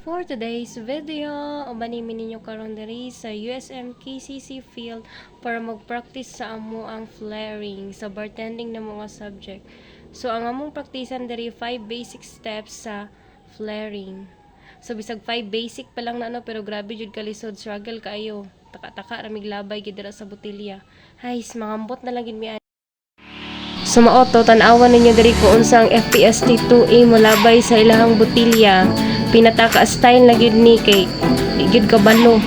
For today's video, ubanimi ninyo karon diri sa USM KCC field para mag-practice sa amo ang flaring sa bartending na mga subject. So ang among praktisan diri 5 basic steps sa flaring. So bisag 5 basic pa lang na ano, pero grabe jud kalisod, struggle kaayo. Taka-taka ra miglabay gid dira sa botelya. Hay, mangambot na lang gid mi. So maoto tan-awan ninyo diri kung unsa ang FPST 2A molabay sa ilahang botilya. Pinataka style na gyud ni kay gyud kabalo.